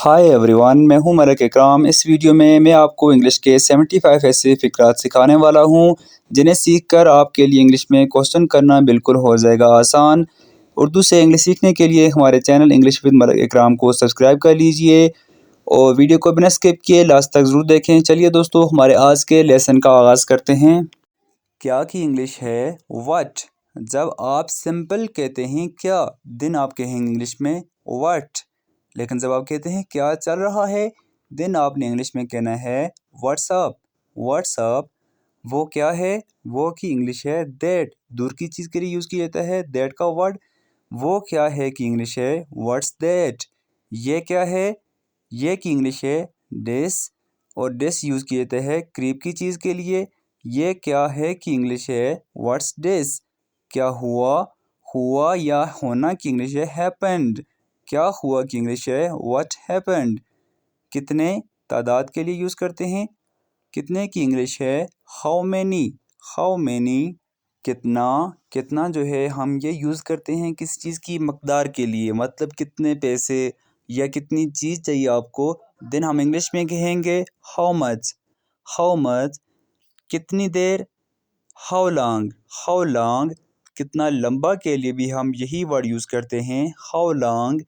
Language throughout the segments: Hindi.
हाय एवरीवन, मैं हूं मलिक इकराम। इस वीडियो में मैं आपको इंग्लिश के 75 ऐसे फ़िक़रात सिखाने वाला हूं जिन्हें सीखकर आपके लिए इंग्लिश में क्वेश्चन करना बिल्कुल हो जाएगा आसान। उर्दू से इंग्लिश सीखने के लिए हमारे चैनल इंग्लिश विद मलिक इकराम को सब्सक्राइब कर लीजिए और वीडियो को बिना स्किप किए लास्ट तक ज़रूर देखें। चलिए दोस्तों, हमारे आज के लेसन का आगाज़ करते हैं। क्या की इंग्लिश है व्हाट। जब आप सिंपल कहते हैं क्या, दिन आप कहेंगे इंग्लिश में व्हाट। लेकिन जब आप कहते हैं क्या चल रहा है, दिन आपने इंग्लिश में कहना है व्हाट्सअप। व्हाट्सअप। वो क्या है, वो की इंग्लिश है दैट। दूर की चीज़ के लिए यूज़ किया जाता है दैट का वर्ड। वो क्या है की इंग्लिश है व्हाट्स दैट। ये क्या है, ये की इंग्लिश है दिस, और दिस यूज़ किया जाता है करीब की चीज़ के लिए। ये क्या है की इंग्लिश है व्हाट्स दिस। क्या हुआ, हुआ या होना की इंग्लिश है हैपेंड। क्या हुआ की इंग्लिश है व्हाट हैपेंड। कितने, तादाद के लिए यूज़ करते हैं। कितने की इंग्लिश है हाउ मैनी। How many. कितना, कितना जो है हम ये यूज़ करते हैं किस चीज़ की मकदार के लिए, मतलब कितने पैसे या कितनी चीज़ चाहिए आपको। दिन हम इंग्लिश में कहेंगे हाउ मच। How much. कितनी देर, हाउ लॉन्ग। How long. कितना लंबा के लिए भी हम यही वर्ड यूज़ करते हैं हाउ लॉन्ग।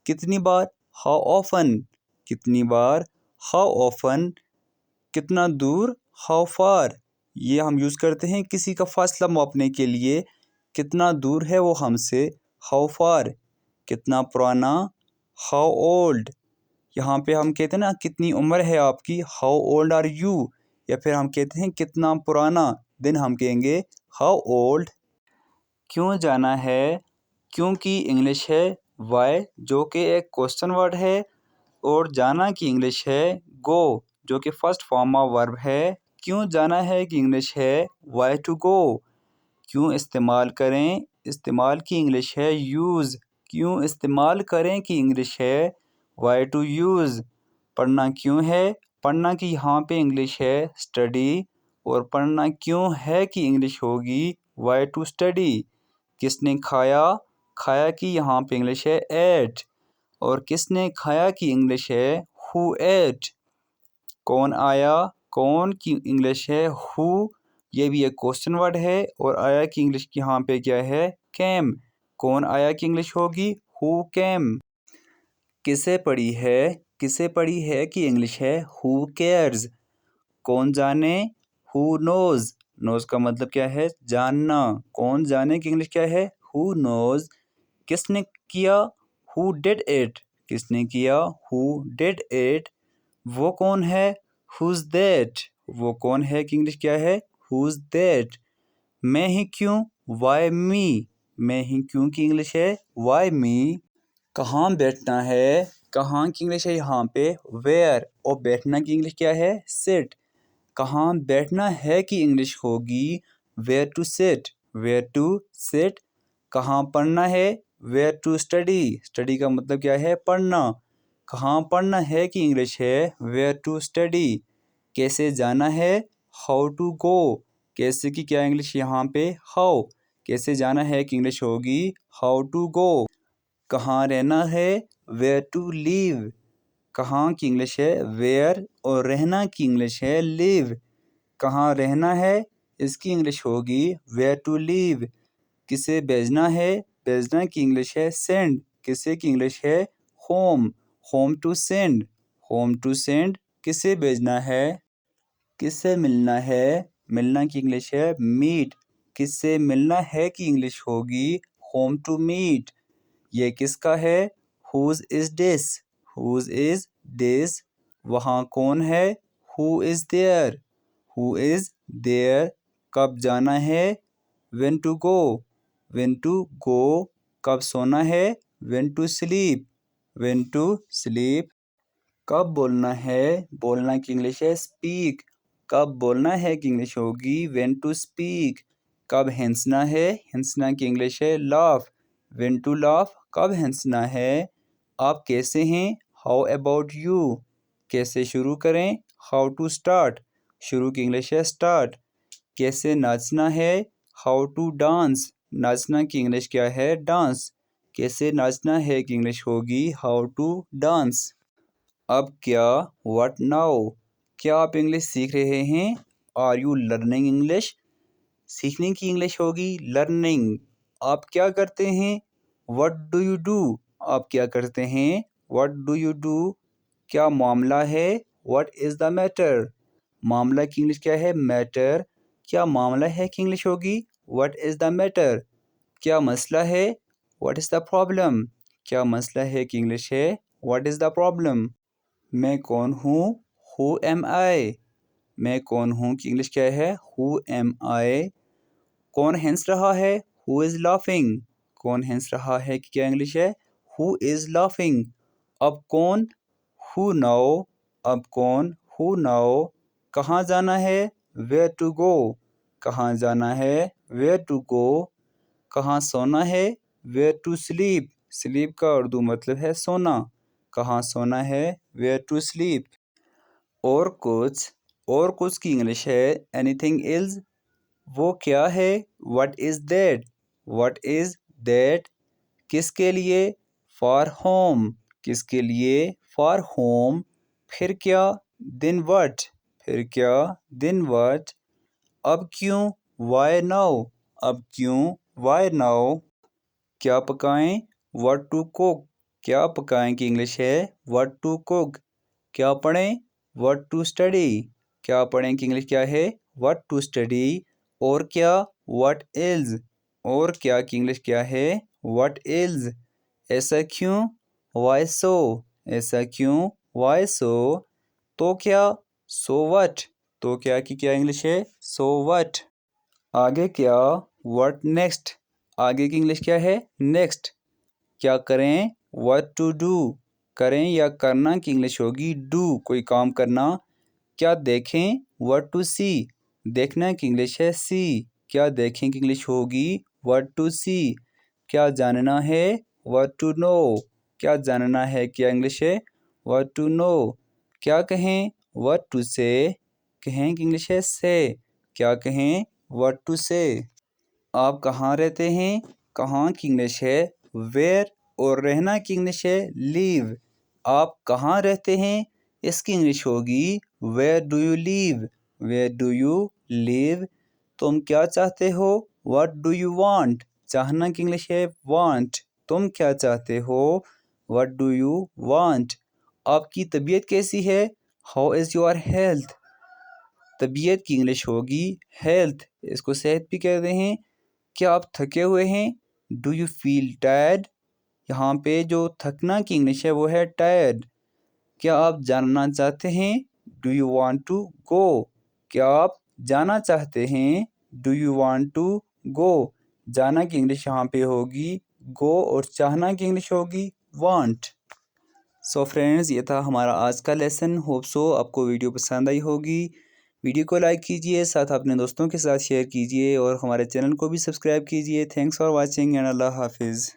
कितनी बार, हाउ ऑफन। कितनी बार, हाउ ऑफन। कितना दूर, हाउ फार। ये हम यूज़ करते हैं किसी का फासला मापने के लिए, कितना दूर है वो हमसे, हाउ फार। कितना पुराना, हाउ ओल्ड। यहाँ पे हम कहते हैं ना कितनी उम्र है आपकी, हाउ ओल्ड आर यू। या फिर हम कहते हैं कितना पुराना, दिन हम कहेंगे हाउ ओल्ड। क्यों जाना है, क्यों की इंग्लिश है वाई, जो कि एक क्वेश्चन वर्ड है। और जाना की इंग्लिश है गो, जो कि फर्स्ट फॉर्म ऑफ वर्ब है। क्यों जाना है की इंग्लिश है वाई टू गो। क्यों इस्तेमाल करें, इस्तेमाल की इंग्लिश है यूज़। क्यों इस्तेमाल करें की इंग्लिश है वाई टू यूज़। पढ़ना क्यों है, पढ़ना की यहाँ पे इंग्लिश है स्टडी, और पढ़ना क्यों है की इंग्लिश होगी वाई टू स्टडी। किसने खाया, खाया की यहाँ पे इंग्लिश है एट, और किसने खाया की इंग्लिश है हु एट। कौन आया, कौन की इंग्लिश है हु, ये भी एक क्वेश्चन वर्ड है। और आया की इंग्लिश यहाँ पे क्या है कैम। कौन आया की इंग्लिश होगी हु कैम। किसे पढ़ी है, किसे पढ़ी है की इंग्लिश है हु केयर्स। कौन जाने, हु नोज। नोज का मतलब क्या है जानना। कौन जाने की इंग्लिश क्या है हु नोज। किसने किया, हु डिड इट। किसने किया, हु डिड इट। वो कौन है, हुज दैट। वो कौन है की इंग्लिश क्या है हुज दैट। मैं ही क्यों, वाई मी। मैं ही क्यों की इंग्लिश है वाई मी। कहाँ बैठना है, कहाँ की इंग्लिश है यहाँ पे वेयर, और बैठना की इंग्लिश क्या है सिट। कहाँ बैठना है की इंग्लिश होगी where to sit. Where to sit. कहाँ पढ़ना है, वेयर टू स्टडी। स्टडी का मतलब क्या है पढ़ना। कहाँ पढ़ना है की इंग्लिश है वेयर टू स्टडी। कैसे जाना है, हाउ टू गो। कैसे की क्या इंग्लिश यहाँ पे हाउ। कैसे जाना है की इंग्लिश होगी हाउ टू गो। कहाँ रहना है, वेयर टू लीव। कहाँ की इंग्लिश है वेयर, और रहना की इंग्लिश है लिव। कहाँ रहना है, इसकी इंग्लिश होगी वेयर टू लीव। किसे भेजना है, भेजना की इंग्लिश है सेंड। किसे की इंग्लिश है whom. Whom to send. Whom to send. किसे भेजना है, किससे मिलना है, मिलना की इंग्लिश है मीट। किससे मिलना है की इंग्लिश होगी होम टू मीट। ये किसका है, whose is this. Whose is this. वहाँ कौन है, who is there. Who is there. कब जाना है, when to go. When to go. कब सोना है, when to sleep. When to sleep. कब बोलना है, बोलना की इंग्लिश है स्पीक। कब बोलना है की इंग्लिश होगी व्हेन टू स्पीक। कब हंसना है, हंसना की इंग्लिश है लाफ। When to laugh. कब हंसना है। आप कैसे हैं, हाउ अबाउट यू। कैसे शुरू करें, हाउ टू स्टार्ट। शुरू की इंग्लिश है स्टार्ट। कैसे नाचना है, हाउ टू डांस। नाचना की इंग्लिश क्या है डांस। कैसे नाचना है की इंग्लिश होगी हाउ टू डांस। अब क्या, व्हाट नाउ। क्या आप इंग्लिश सीख रहे हैं? Are you learning English? सीखने की इंग्लिश होगी लर्निंग। आप क्या करते हैं? What do you do? आप क्या करते हैं? What do you do? क्या मामला है? What is the matter? मामला की इंग्लिश क्या है? मैटर। क्या मामला है की इंग्लिश होगी व्हाट इज़ द मैटर। क्या मसला है? What is the problem. क्या मसला है की इंग्लिश है व्हाट इज़ द प्रॉब्लम। मैं कौन हूँ? Who am I. मैं कौन हूँ की इंग्लिश क्या है? Who am I. कौन हंस रहा है? Who is laughing. कौन हंस रहा है कि क्या इंग्लिश है? Who is laughing. अब कौन? Who now. अब कौन? Who now. कहाँ जाना है? Where to go. कहाँ जाना है? Where to go. कहाँ सोना है? Where to sleep. स्लीप का उर्दू मतलब है सोना। कहाँ सोना है? Where to sleep. और कुछ की इंग्लिश है एनीथिंग इल्स। वो क्या है? What is that. What is that. किसके लिए? For whom. किसके लिए? For whom. फिर क्या? Then what. फिर क्या? Then what. अब क्यों? Why now. अब क्यों? Why now. क्या पकाएं? What to cook. क्या पकाएं की इंग्लिश है व्हाट टू कुक। क्या पढ़ें? What to study. क्या पढ़ें की इंग्लिश क्या है व्हाट टू स्टडी। और क्या? What else. और क्या की इंग्लिश क्या है व्हाट इल्स। ऐसा क्यों? वाई सो। ऐसा क्यों? वाई सो। तो क्या? So what. तो क्या की क्या इंग्लिश है सो व्हाट। आगे क्या? What next. आगे की इंग्लिश क्या है नेक्स्ट। क्या करें? What to do. करें या करना की इंग्लिश होगी डू, कोई काम करना। क्या देखें? व्हाट टू सी। देखना की इंग्लिश है सी। क्या देखें की इंग्लिश होगी व्हाट टू सी। क्या जानना है? What to know. क्या जानना है क्या इंग्लिश है व्हाट टू नो। क्या कहें? व्हाट टू से। कहें की इंग्लिश है से। क्या कहें? व्हाट टू से। आप कहाँ रहते हैं? कहाँ की इंग्लिश है वेयर। और रहना की इंग्लिश है लीव। आप कहाँ रहते हैं? इसकी इंग्लिश होगी where do you live. Where do you live. तुम क्या चाहते हो? What do you want. चाहना की इंग्लिश है वांट। तुम क्या चाहते हो? What do you want. आपकी तबीयत कैसी है? How is your health. तबीयत की इंग्लिश होगी हेल्थ। इसको सेहत भी कहते हैं। क्या आप थके हुए हैं? Do you feel tired. यहाँ पे जो थकना की इंग्लिश है वो है टायर्ड। क्या आप जानना चाहते हैं? Do you want to go. क्या आप जाना चाहते हैं? Do you want to go. जाना की इंग्लिश यहाँ पे होगी गो और चाहना की इंग्लिश होगी वांट। सो फ्रेंड्स, ये था हमारा आज का लेसन। होप सो आपको वीडियो पसंद आई होगी। वीडियो को लाइक कीजिए, साथ अपने दोस्तों के साथ शेयर कीजिए और हमारे चैनल को भी सब्सक्राइब कीजिए। थैंक्स फॉर वॉचिंग एंड अल्लाह हाफिज़।